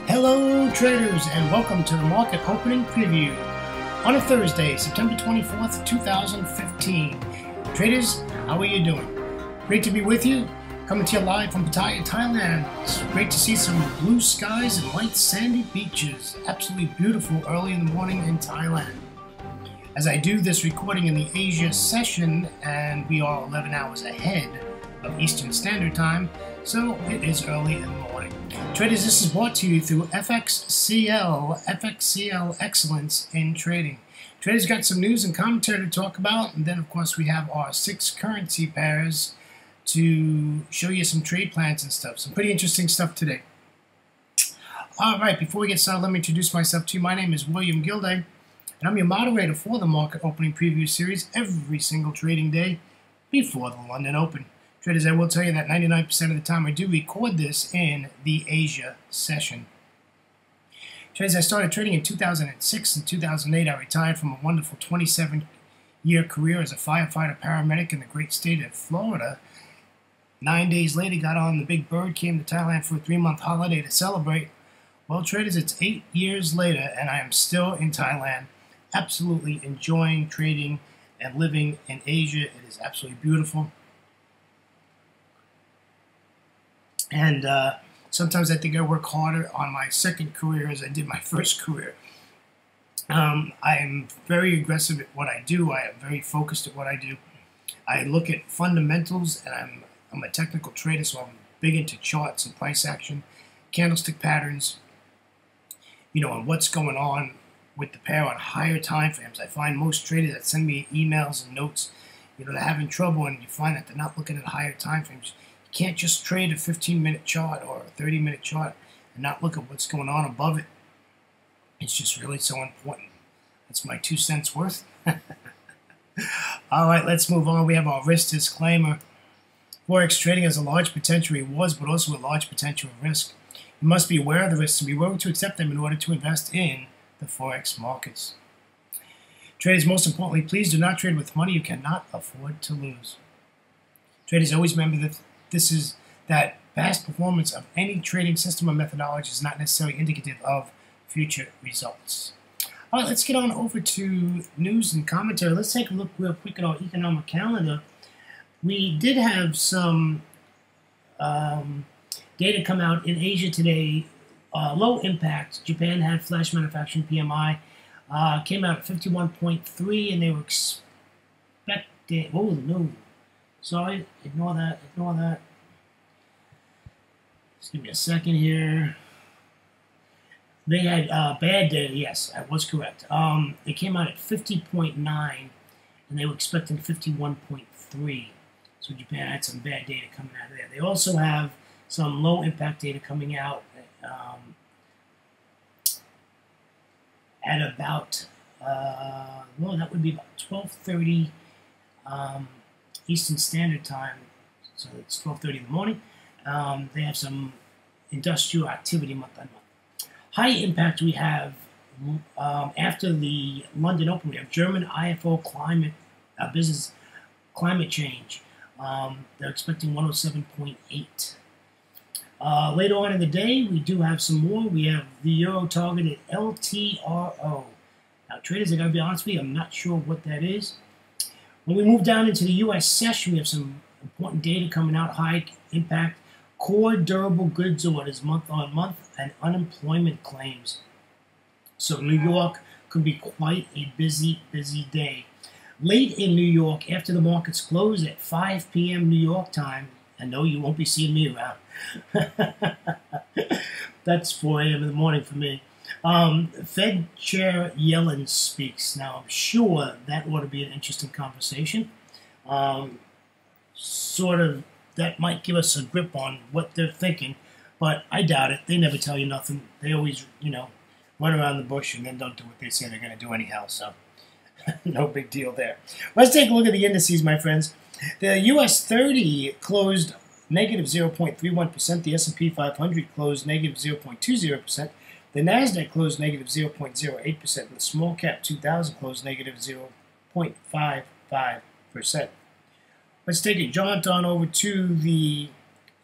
Hello traders, and welcome to the market opening preview on a Thursday, September 24th, 2015. Traders, how are you doing? Great to be with you, coming to you live from Pattaya, Thailand. It's great to see some blue skies and white sandy beaches. Absolutely beautiful early in the morning in Thailand. As I do this recording in the Asia session, and we are 11 hours ahead of Eastern Standard Time, so it is early in the morning. Traders, this is brought to you through fxclearing Excellence in Trading. Traders, got some news and commentary to talk about, and then of course we have our 6 currency pairs to show you some trade plans and stuff. Some pretty interesting stuff today. Alright, before we get started, let me introduce myself to you. My name is William Gilday, and I'm your moderator for the market opening preview series every single trading day before the London Open. Traders, I will tell you that 99% of the time I do record this in the Asia session. Traders, I started trading in 2006 and 2008. I retired from a wonderful 27-year career as a firefighter paramedic in the great state of Florida. 9 days later, got on the Big Bird, came to Thailand for a 3-month holiday to celebrate. Well, traders, it's 8 years later, and I am still in Thailand, absolutely enjoying trading and living in Asia. It is absolutely beautiful. And sometimes I think I work harder on my second career as I did my first career. I am very aggressive at what I do. I am very focused at what I do. I look at fundamentals, and I'm a technical trader, so I'm big into charts and price action, candlestick patterns, and what's going on with the pair on higher time frames. I find most traders that send me emails and notes, they're having trouble, and you find that they're not looking at higher time frames. Can't just trade a 15-minute chart or a 30-minute chart and not look at what's going on above it. It's just really so important. That's my 2 cents worth. All right, let's move on. We have our risk disclaimer. Forex trading has a large potential rewards, but also a large potential risk. You must be aware of the risks and be willing to accept them in order to invest in the Forex markets. Traders, most importantly, please do not trade with money you cannot afford to lose. Traders, always remember that past performance of any trading system or methodology is not necessarily indicative of future results. All right, let's get on over to news and commentary. Let's take a look real quick at our economic calendar. We did have some data come out in Asia today. Low impact. Japan had flash manufacturing PMI. Came out at 51.3, and they were expecting... Oh, no. Sorry, ignore that. Just give me a second here. They had bad data. Yes, I was correct. They came out at 50.9, and they were expecting 51.3. So Japan had some bad data coming out of there. They also have some low impact data coming out at about, well, that would be about 12:30 Eastern Standard Time. So it's 12:30 in the morning. They have some industrial activity month on month. High impact we have after the London Open. We have German IFO climate business climate change. They're expecting 107.8. Later on in the day, we do have some more. We have the Euro targeted LTRO. Now, traders, I gotta be honest with you, I'm not sure what that is. When we move down into the U.S. session, we have some important data coming out. High impact core durable goods orders month on month and unemployment claims. So New York could be quite a busy day. Late in New York, after the markets close at 5 p.m. New York time, I know you won't be seeing me around. That's 4 a.m. in the morning for me. Fed Chair Yellen speaks. Now, I'm sure that ought to be an interesting conversation. That might give us a grip on what they're thinking, but I doubt it. They never tell you nothing. They always, run around the bush and then don't do what they say they're going to do anyhow, so no big deal there. Let's take a look at the indices, my friends. The US 30 closed negative 0.31%. The S&P 500 closed negative 0.20%. The NASDAQ closed negative 0.08%. The small cap 2000 closed negative 0.55%. Let's take a jaunt on over to the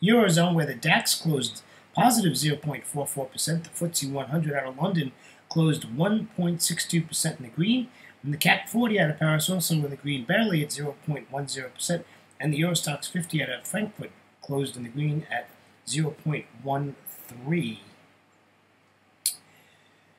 Eurozone, where the DAX closed positive 0.44%. The FTSE 100 out of London closed 1.62% in the green. And the CAC 40 out of Paris also in the green, barely at 0.10%. And the Eurostoxx 50 out of Frankfurt closed in the green at 0.13.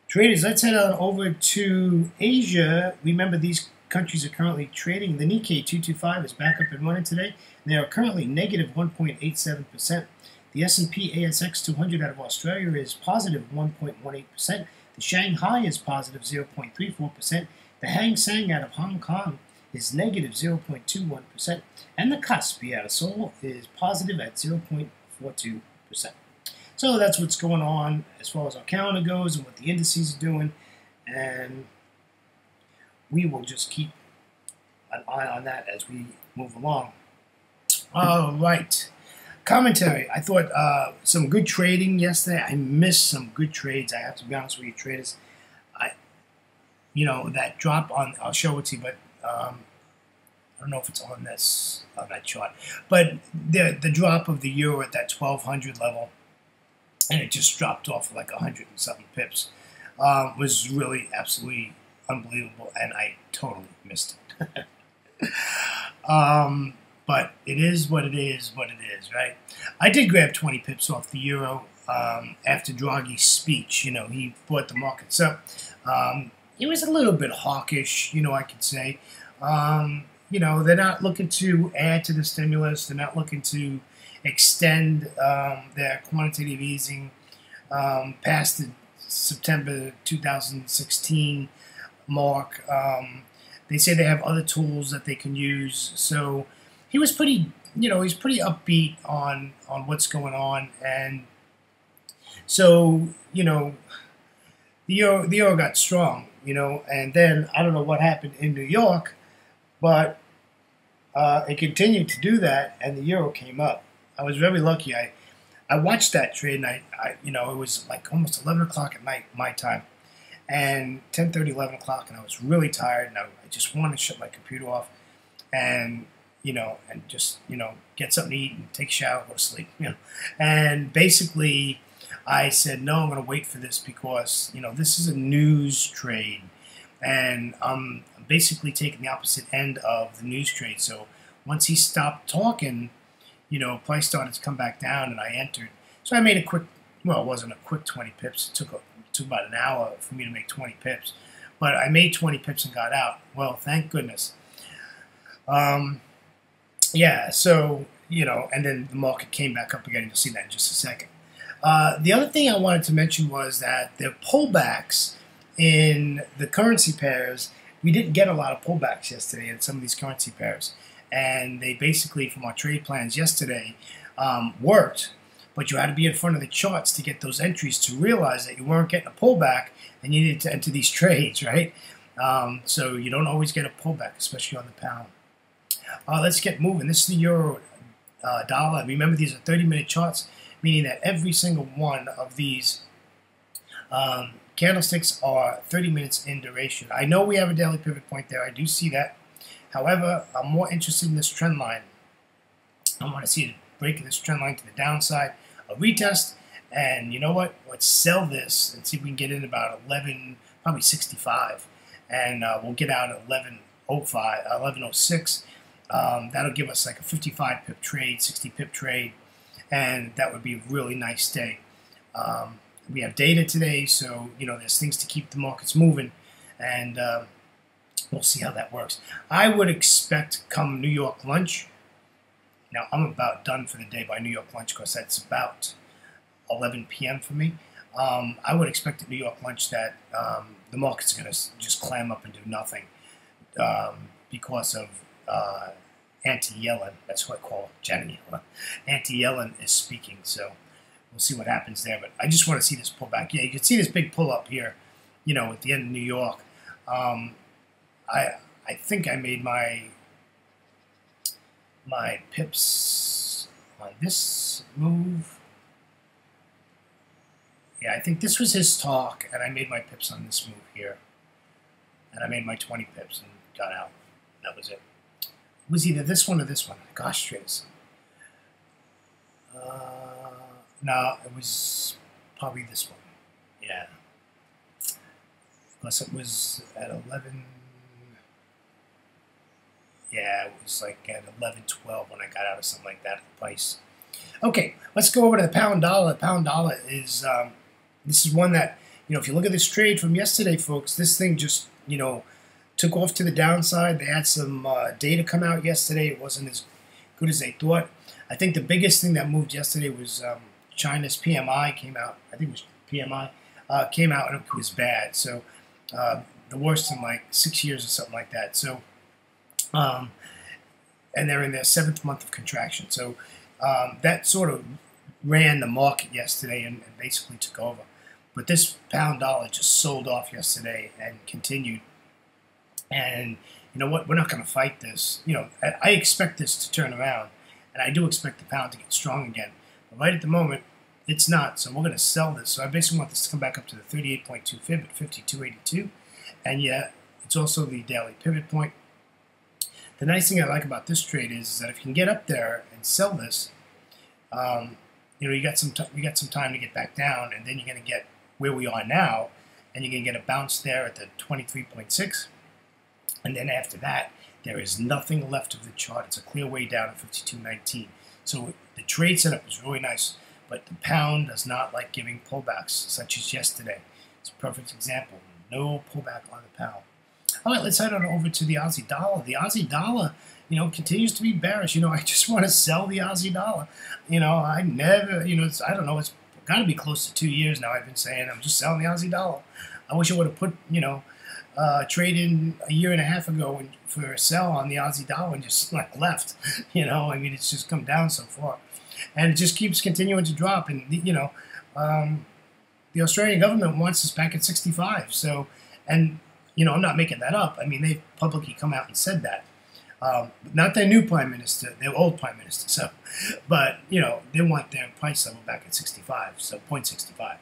Traders, let's head on over to Asia. Remember, these countries are currently trading. The Nikkei 225 is back up and running today. They are currently negative 1.87%. The S&P ASX 200 out of Australia is positive 1.18%. The Shanghai is positive 0.34%. The Hang Seng out of Hong Kong is negative 0.21%. And the Kospi out of Seoul is positive at 0.42%. So that's what's going on as far as our calendar goes and what the indices are doing. And we will just keep an eye on that as we move along. All right. Commentary. I thought some good trading yesterday. I missed some good trades. I have to be honest with you, traders. That drop on, I'll show it to you, but I don't know if it's on that chart. But the drop of the euro at that 1200 level, and it just dropped off like 100 and something pips, was really absolutely unbelievable, and I totally missed it. But it is what it is, right? I did grab 20 pips off the euro after Draghi's speech. He brought the markets up. He was a little bit hawkish, I could say. They're not looking to add to the stimulus. They're not looking to extend their quantitative easing past the September 2016 mark. They say they have other tools that they can use. So he was pretty, he's pretty upbeat on what's going on. And so, the euro got strong, and then I don't know what happened in New York, but it continued to do that, and the euro came up. I was very lucky. I watched that trade, and I it was like almost 11 o'clock at night, my time, and 10:30, 11 o'clock, and I was really tired, and I just wanted to shut my computer off, and and just get something to eat and take a shower, go to sleep, and basically I said, no, I'm going to wait for this because this is a news trade, and I'm basically taking the opposite end of the news trade. So once he stopped talking, price started to come back down, and I entered. So I made a quick, well, it wasn't a quick 20 pips. It took about an hour for me to make 20 pips. But I made 20 pips and got out. Well, thank goodness. Yeah, so, and then the market came back up again. You'll see that in just a second. The other thing I wanted to mention was that the pullbacks in the currency pairs, we didn't get a lot of pullbacks yesterday in some of these currency pairs. And they basically, from our trade plans yesterday, worked. But you had to be in front of the charts to get those entries to realize that you weren't getting a pullback and you needed to enter these trades, right? So you don't always get a pullback, especially on the pound. Let's get moving. This is the euro dollar. Remember, these are 30-minute charts, meaning that every single one of these candlesticks are 30 minutes in duration. I know we have a daily pivot point there. I do see that. However, I'm more interested in this trend line. I want to see it break this trend line to the downside, a retest, and you know what? Let's sell this and see if we can get in about 11, probably 65, and we'll get out at 1105, 1106. That'll give us like a 55 pip trade, 60 pip trade, and that would be a really nice day. We have data today, so there's things to keep the markets moving, and we'll see how that works. I would expect come New York lunch. Now, I'm about done for the day by New York lunch because that's about 11 p.m. for me. I would expect at New York lunch that the market's going to just clam up and do nothing because of anti-Yellen. That's what I call Janet Yellen. Anti-Yellen is speaking, so we'll see what happens there. But I just want to see this pullback. Yeah, you can see this big pull-up here, at the end of New York. I think I made my pips on this move. Yeah, I think this was his talk, and I made my pips on this move here. And I made my 20 pips and got out. That was it. It was either this one or this one. Gosh, traders. No, it was probably this one. Yeah. Plus it was at 11. Yeah, it was like at 11:12 when I got out or something like that at the price. Okay, let's go over to the pound dollar. The pound dollar is, this is one that, if you look at this trade from yesterday, folks, this thing just, took off to the downside. They had some data come out yesterday. It wasn't as good as they thought. I think the biggest thing that moved yesterday was China's PMI came out. I think it was PMI came out and it was bad. So the worst in like 6 years or something like that. So, and they're in their 7th month of contraction. So that sort of ran the market yesterday and basically took over. But this pound dollar just sold off yesterday and continued. And you know what? We're not going to fight this. I expect this to turn around, and I do expect the pound to get strong again. But right at the moment, it's not. So we're going to sell this. So I basically want this to come back up to the 38.2 fib at 52.82. And yeah, it's also the daily pivot point. The nice thing I like about this trade is that if you can get up there and sell this, you got some time to get back down, and then you're going to get where we are now, and you're going to get a bounce there at the 23.6, and then after that, there is nothing left of the chart. It's a clear way down at 52.19. So the trade setup is really nice, but the pound does not like giving pullbacks, such as yesterday. It's a perfect example. No pullback on the pound. All right, let's head on over to the Aussie dollar. The Aussie dollar, continues to be bearish. I just want to sell the Aussie dollar. I never, I don't know, it's got to be close to 2 years now. I've been saying I'm just selling the Aussie dollar. I wish I would have put, trade in a year and a half ago for a sell on the Aussie dollar and just left. It's just come down so far. And it just keeps continuing to drop. And, the Australian government wants us back at 65. So, and, I'm not making that up. I mean, they've publicly come out and said that. Not their new prime minister, their old prime minister. So, but, they want their price level back at 65, so 0.65.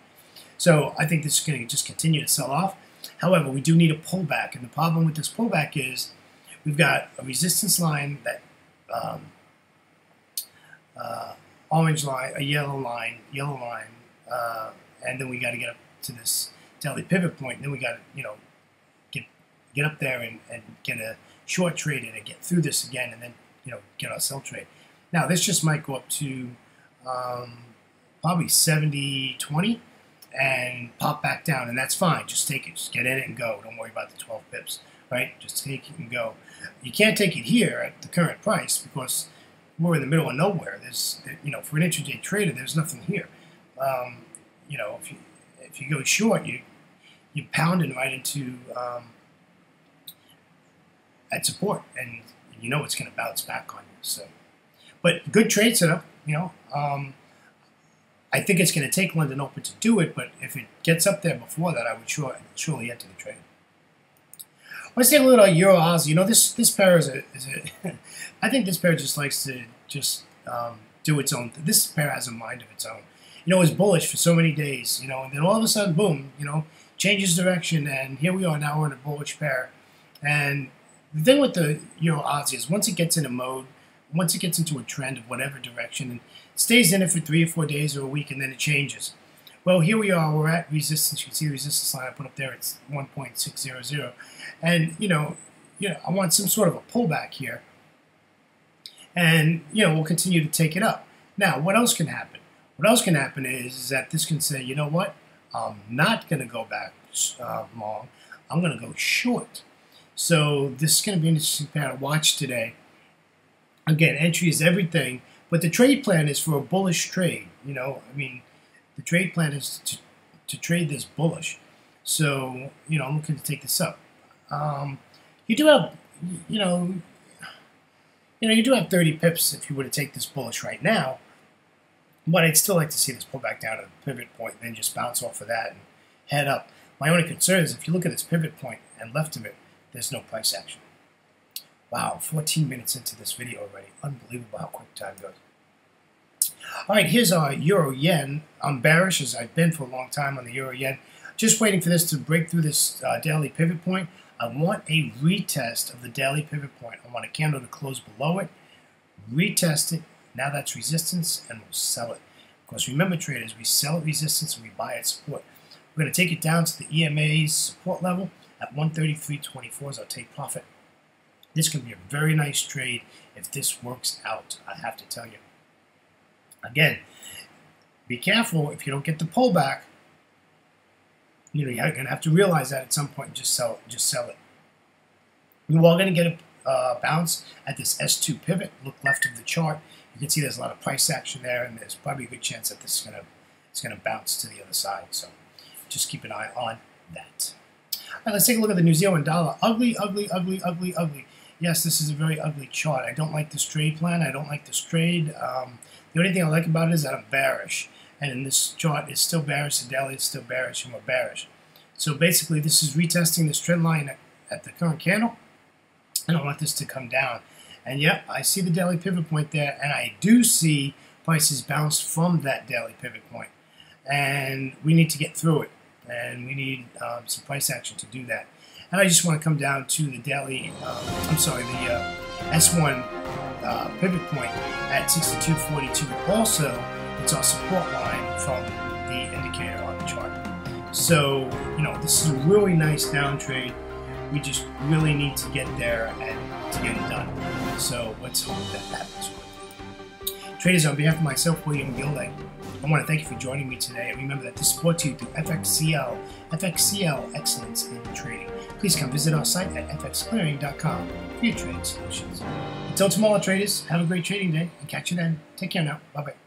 So I think this is going to just continue to sell off. However, we do need a pullback. And the problem with this pullback is we've got a resistance line that orange line, a yellow line, and then we got to get up to this daily pivot point. And then we got to, get up there and get a short trade in and get through this again, and then get our sell trade. Now this just might go up to probably 70.20 and pop back down, and that's fine. Just take it, just get in it and go. Don't worry about the 12 pips, right? Just take it and go. You can't take it here at the current price because we're in the middle of nowhere. There's, for an intraday trader, there's nothing here. If you go short, you're pounding right into at support, and it's going to bounce back on you. So, but good trade setup. I think it's going to take London Open to do it, but if it gets up there before that, I would surely enter the trade. Let's take a look at Euro Aussie. This pair is a I think this pair just likes to do its own. This pair has a mind of its own. It was bullish for so many days, and then all of a sudden, boom, changes direction, and here we are now. We're in a bullish pair, and the thing with the Euro Aussie is once it gets in a mode, once it gets into a trend of whatever direction, and it stays in it for 3 or 4 days or a week, and then it changes. Well, here we are. We're at resistance. You can see the resistance line I put up there. It's 1.600, and I want some sort of a pullback here, and we'll continue to take it up. Now, what else can happen? What else can happen is that this can say, you know what? I'm not going to go back long. I'm going to go short. So this is going to be an interesting pair to watch today. Again, entry is everything, but the trade plan is for a bullish trade. The trade plan is to trade this bullish. So, I'm looking to take this up. You do have, you do have 30 pips if you were to take this bullish right now, but I'd still like to see this pull back down to the pivot point and then just bounce off of that and head up. My only concern is if you look at this pivot point and left of it, there's no price action. Wow, 14 minutes into this video already. Unbelievable how quick time goes. All right, here's our Euro-Yen. I'm bearish as I've been for a long time on the Euro-Yen. Just waiting for this to break through this daily pivot point. I want a retest of the daily pivot point. I want a candle to close below it, retest it. Now that's resistance, and we'll sell it. Of course, remember traders, we sell at resistance and we buy at support. We're going to take it down to the EMA's support level at 133.24 as our take profit. This can be a very nice trade if this works out, I have to tell you. Again, be careful if you don't get the pullback. You're going to have to realize that at some point and just sell it. You are going to get a bounce at this S2 pivot. Look left of the chart. You can see there's a lot of price action there, and there's probably a good chance that this is going to bounce to the other side. So just keep an eye on that. All right, let's take a look at the New Zealand dollar. Ugly, ugly, ugly, ugly, ugly. Yes, this is a very ugly chart. I don't like this trade plan. I don't like this trade. The only thing I like about it is that I'm bearish. And in this chart, it's still bearish. The daily is still bearish, and we're bearish. So basically, this is retesting this trend line at the current candle. And I want this to come down. And yep, I see the daily pivot point there, and I do see prices bounce from that daily pivot point. And we need to get through it. And we need some price action to do that. And I just want to come down to the daily, the S1 pivot point at 62.42. Also, it's our support line from the indicator on the chart. So, this is a really nice down trade. We just really need to get there and to get it done. So let's hope that happens. Traders, on behalf of myself, William Gilday, I want to thank you for joining me today. And remember that this is brought to you through FXCL Excellence in Trading. Please come visit our site at fxclearing.com for your trading solutions. Until tomorrow, traders, have a great trading day and catch you then. Take care now. Bye-bye.